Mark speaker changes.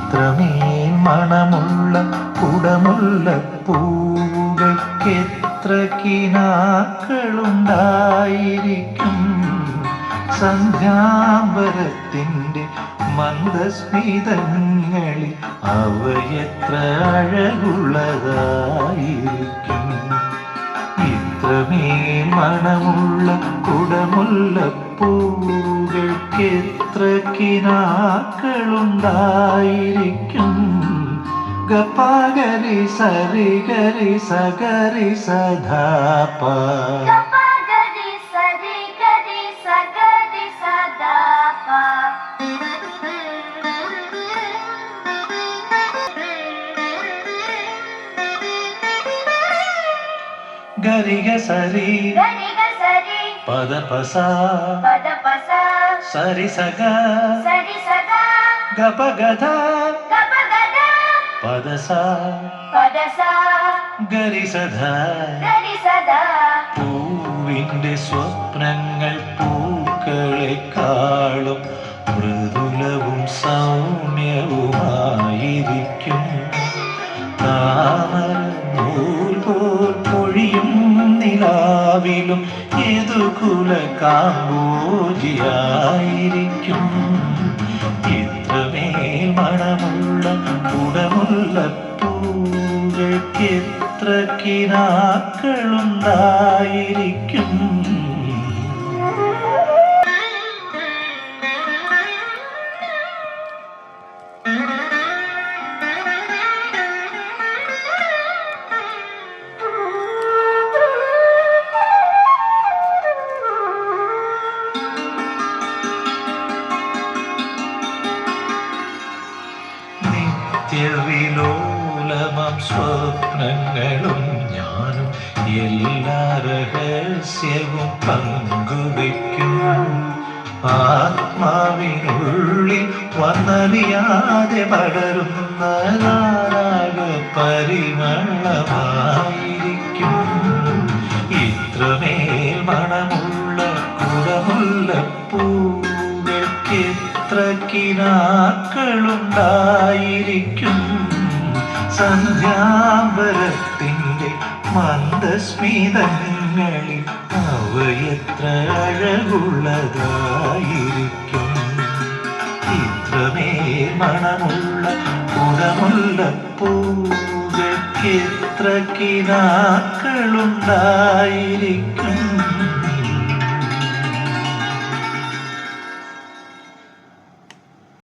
Speaker 1: ഇത്രമേൽ മണമുള്ള കുടമുള്ള പൂവയ്ക്കെത്ര കിനാക്കളുണ്ടായിരിക്കും. സന്ധ്യാംബരത്തിൻ്റെ മന്ദസ്മിതങ്ങളിൽ അവയെത്ര അഴകുള്ളതായിരിക്കും. ഇത്രമേൽ മണമുള്ള കുടമുള്ള പൂകൾക്കെത്ര കിനാക്കളുണ്ടായിരിക്കും. ഗപഗരി സരി ഗരി സഗരി സധാപ ഗരിഗ സരി പദ പസ സരി സഗ ഗപ ഗധ പദ സ ഗരി സധ. പൂവിൻ്റെ സ്വപ്നങ്ങൾ പൂക്കളെക്കാളും മൃദുലവും സൗമ്യവുമായിരിക്കും. താമര നൂൽ പോൽ പൊഴിയും നിലാവിലും യദുകുല കാമ്പോജിയായിരിക്കും. ഇത്രമേൽ മണമുള്ള കുടമുള്ള പൂകൾക്കെത്ര കിനാക്കളുണ്ടായിരിക്കും. നിത്യവിലോലമം സ്വപ്നങ്ങളും ഞാനും എല്ലാ രഹസ്യവും പങ്കുവയ്ക്കും. ആത്മാവിനുള്ളിൽ വന്നറിയാതെ പടരുന്ന രാഗ പരിമളമായിരിക്കും. ഇത്രമേൽ മണമുള്ള കുടമുള്ള പൂകൾക്കെത്ര കിനാക്കളുണ്ടായിരിക്കും. സന്ധ്യാംബരത്തിൻ്റെ മന്ദസ്മിതങ്ങളിൽ അവയെത്ര അഴകുള്ളതായിരിക്കും. ഇത്രമേൽ മണമുള്ള കുടമുള്ള പൂകൾക്കെത്ര കിനാക്കളുണ്ടായിരിക്കും.